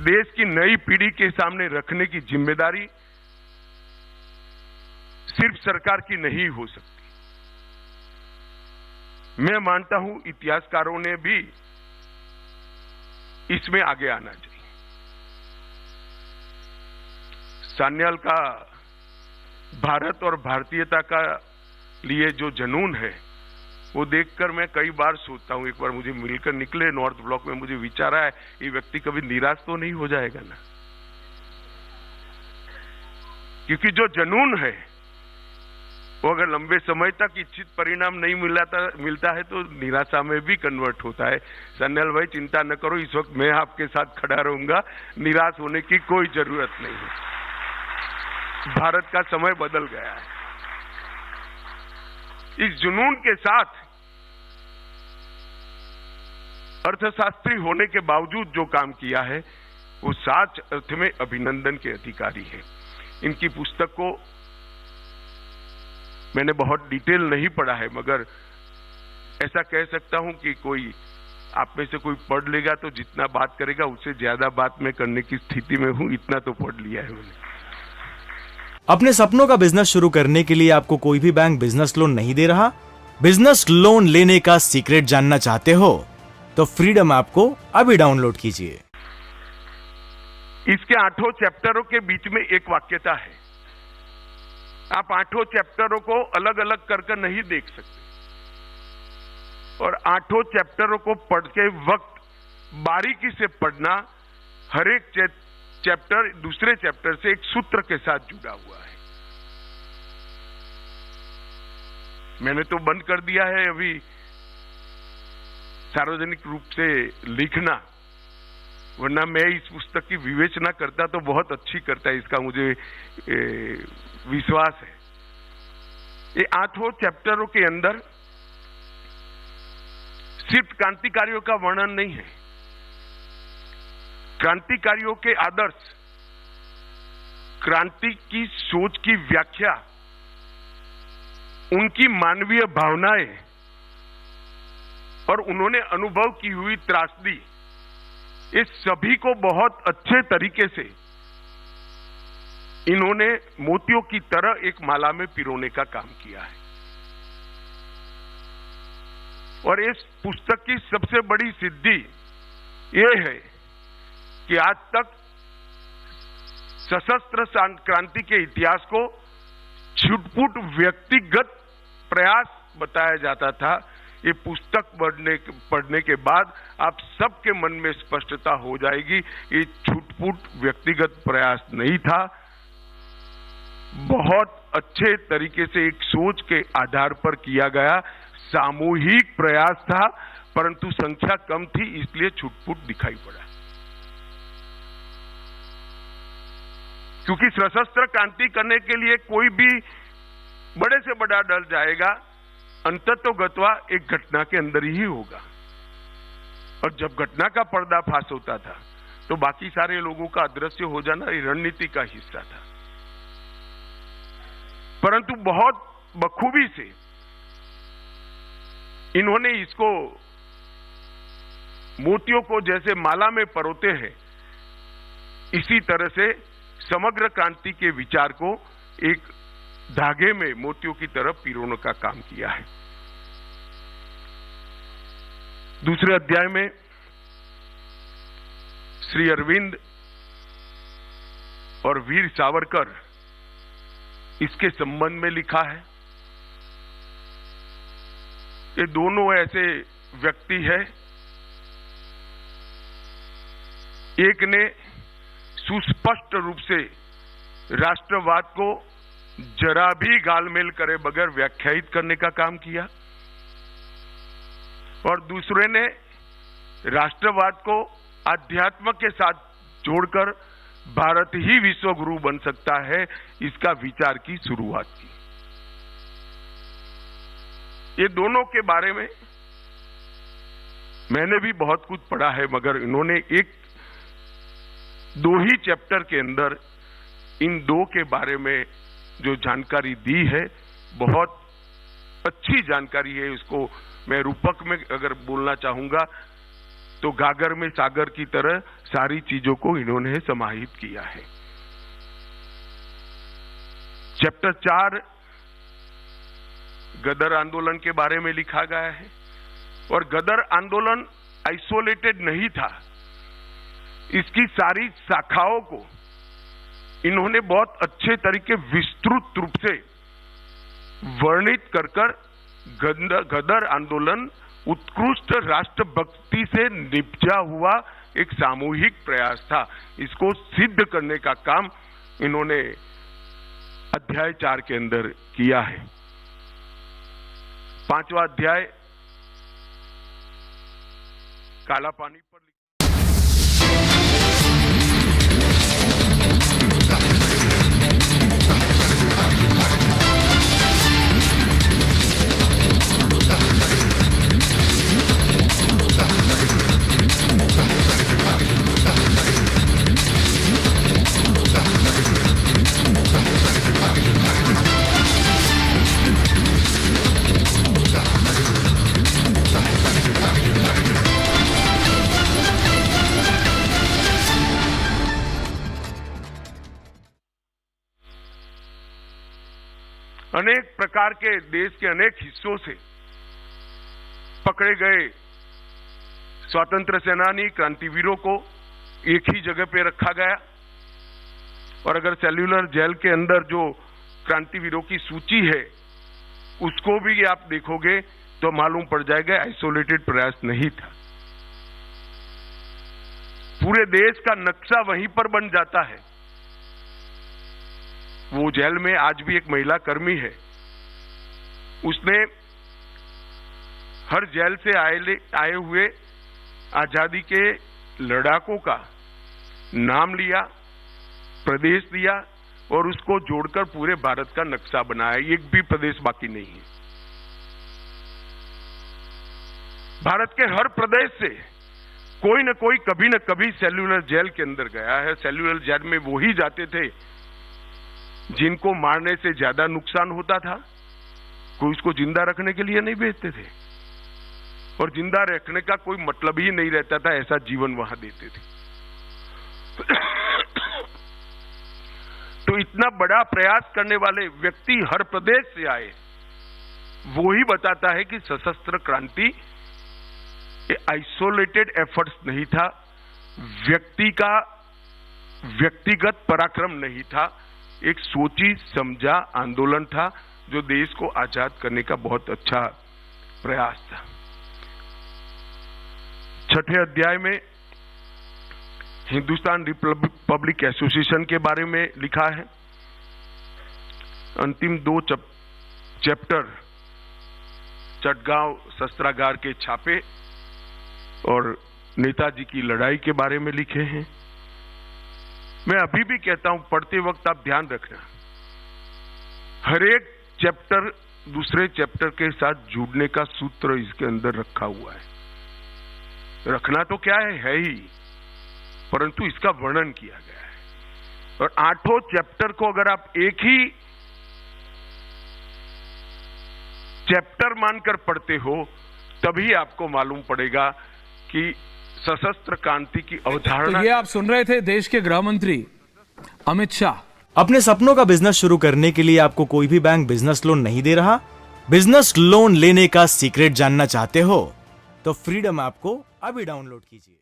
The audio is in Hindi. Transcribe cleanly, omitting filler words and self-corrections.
देश की नई पीढ़ी के सामने रखने की जिम्मेदारी सिर्फ सरकार की नहीं हो सकती। मैं मानता हूं इतिहासकारों ने भी इसमें आगे आना चाहिए। सान्याल का भारत और भारतीयता का लिए जो जुनून है वो देखकर मैं कई बार सोचता हूं, एक बार मुझे मिलकर निकले नॉर्थ ब्लॉक में, मुझे विचार आया ये व्यक्ति कभी निराश तो नहीं हो जाएगा ना, क्योंकि जो जुनून है वो अगर लंबे समय तक इच्छित परिणाम नहीं मिलता है तो निराशा में भी कन्वर्ट होता है। सान्याल भाई चिंता न करो, इस वक्त मैं आपके साथ खड़ा रहूंगा, निराश होने की कोई जरूरत नहीं है। भारत का समय बदल गया है। इस जुनून के साथ अर्थशास्त्री होने के बावजूद जो काम किया है वो सच अर्थ में अभिनंदन के अधिकारी है। इनकी पुस्तक को मैंने बहुत डिटेल नहीं पढ़ा है, मगर ऐसा कह सकता हूं कि कोई आप में से कोई पढ़ लेगा तो जितना बात करेगा उससे ज्यादा बात मैं करने की स्थिति में हूं, इतना तो पढ़ लिया है मैंने। अपने सपनों का बिजनेस शुरू करने के लिए आपको कोई भी बैंक बिजनेस लोन नहीं दे रहा? बिजनेस लोन लेने का सीक्रेट जानना चाहते हो तो फ्रीडम ऐप को अभी डाउनलोड कीजिए। इसके 8 चैप्टरों के बीच में एक वाक्यता है। आप 8 चैप्टरों को अलग अलग कर नहीं देख सकते, और 8 चैप्टरों को पढ़ते वक्त बारीकी से पढ़ना, हर एक चैप्टर दूसरे चैप्टर से एक सूत्र के साथ जुड़ा हुआ है। मैंने तो बंद कर दिया है अभी सार्वजनिक रूप से लिखना, वरना मैं इस पुस्तक की विवेचना करता तो बहुत अच्छी करता है, इसका मुझे विश्वास है। ये 8 चैप्टरों के अंदर सिर्फ क्रांतिकारियों का वर्णन नहीं है, क्रांतिकारियों के आदर्श, क्रांति की सोच की व्याख्या, उनकी मानवीय भावनाएं और उन्होंने अनुभव की हुई त्रासदी, ये सभी को बहुत अच्छे तरीके से इन्होंने मोतियों की तरह एक माला में पिरोने का काम किया है। और इस पुस्तक की सबसे बड़ी सिद्धि ये है कि आज तक सशस्त्र क्रांति के इतिहास को छुटपुट व्यक्तिगत प्रयास बताया जाता था। ये पुस्तक पढ़ने के बाद आप सबके मन में स्पष्टता हो जाएगी, ये छुटपुट व्यक्तिगत प्रयास नहीं था, बहुत अच्छे तरीके से एक सोच के आधार पर किया गया सामूहिक प्रयास था, परंतु संख्या कम थी इसलिए छुटपुट दिखाई पड़ा। क्योंकि सशस्त्र क्रांति करने के लिए कोई भी बड़े से बड़ा डर जाएगा, अंततोगत्वा एक घटना के अंदर ही होगा। और जब घटना का पर्दाफाश होता था तो बाकी सारे लोगों का अदृश्य हो जाना रणनीति का हिस्सा था। परंतु बहुत बखूबी से इन्होंने इसको मोतियों को जैसे माला में परोते हैं, इसी तरह से समग्र क्रांति के विचार को एक धागे में मोतियों की तरफ पिरोने का काम किया है। दूसरे अध्याय में श्री अरविंद और वीर सावरकर इसके संबंध में लिखा है। ये दोनों ऐसे व्यक्ति हैं, एक ने सुस्पष्ट रूप से राष्ट्रवाद को जरा भी गालमेल करे बगैर व्याख्यायित करने का काम किया, और दूसरे ने राष्ट्रवाद को अध्यात्म के साथ जोड़कर भारत ही विश्व गुरु बन सकता है, इसका विचार की शुरुआत की। ये दोनों के बारे में मैंने भी बहुत कुछ पढ़ा है, मगर इन्होंने दो ही चैप्टर के अंदर इन दो के बारे में जो जानकारी दी है, बहुत अच्छी जानकारी है। इसको मैं रूपक में अगर बोलना चाहूंगा तो गागर में सागर की तरह सारी चीजों को इन्होंने समाहित किया है। चैप्टर 4 गदर आंदोलन के बारे में लिखा गया है और गदर आंदोलन आइसोलेटेड नहीं था, इसकी सारी शाखाओं को इन्होंने बहुत अच्छे तरीके विस्तृत रूप से वर्णित कर गदर आंदोलन उत्कृष्ट राष्ट्रभक्ति से निपजा हुआ एक सामूहिक प्रयास था। इसको सिद्ध करने का काम इन्होंने अध्याय 4 के अंदर किया है। 5वां अध्याय काला पानी पर अनेक प्रकार के देश के अनेक हिस्सों से पकड़े गए स्वतंत्र सेनानी क्रांतिवीरों को एक ही जगह पे रखा गया और अगर सेल्यूलर जेल के अंदर जो क्रांतिवीरों की सूची है उसको भी आप देखोगे तो मालूम पड़ जाएगा आइसोलेटेड प्रयास नहीं था। पूरे देश का नक्शा वहीं पर बन जाता है। वो जेल में आज भी एक महिला कर्मी है, उसने हर जेल से आए हुए आजादी के लड़ाकों का नाम लिया, प्रदेश दिया और उसको जोड़कर पूरे भारत का नक्शा बनाया। एक भी प्रदेश बाकी नहीं है। भारत के हर प्रदेश से कोई न कोई कभी न कभी सेल्यूलर जेल के अंदर गया है। सेल्यूलर जेल में वो ही जाते थे जिनको मारने से ज्यादा नुकसान होता था। कोई उसको जिंदा रखने के लिए नहीं भेजते थे और जिंदा रखने का कोई मतलब ही नहीं रहता था, ऐसा जीवन वहां देते थे। तो इतना बड़ा प्रयास करने वाले व्यक्ति हर प्रदेश से आए, वो ही बताता है कि सशस्त्र क्रांति आइसोलेटेड एफर्ट्स नहीं था, व्यक्तिगत पराक्रम नहीं था, एक सोची समझा आंदोलन था जो देश को आजाद करने का बहुत अच्छा प्रयास था। 6ठे अध्याय में हिंदुस्तान रिपब्लिक एसोसिएशन के बारे में लिखा है। अंतिम 2 चैप्टर चटगांव शस्त्रागार के छापे और नेताजी की लड़ाई के बारे में लिखे हैं। मैं अभी भी कहता हूं, पढ़ते वक्त आप ध्यान रखना, हर एक चैप्टर दूसरे चैप्टर के साथ जुड़ने का सूत्र इसके अंदर रखा हुआ है। रखना तो क्या है ही, परंतु इसका वर्णन किया गया है। और 8 चैप्टर को अगर आप एक ही चैप्टर मानकर पढ़ते हो तभी आपको मालूम पड़ेगा कि सशस्त्र क्रांति की अवधारणा। तो ये आप सुन रहे थे देश के गृह मंत्री अमित शाह। अपने सपनों का बिजनेस शुरू करने के लिए आपको कोई भी बैंक बिजनेस लोन नहीं दे रहा? बिजनेस लोन लेने का सीक्रेट जानना चाहते हो तो फ्रीडम ऐप को अभी डाउनलोड कीजिए।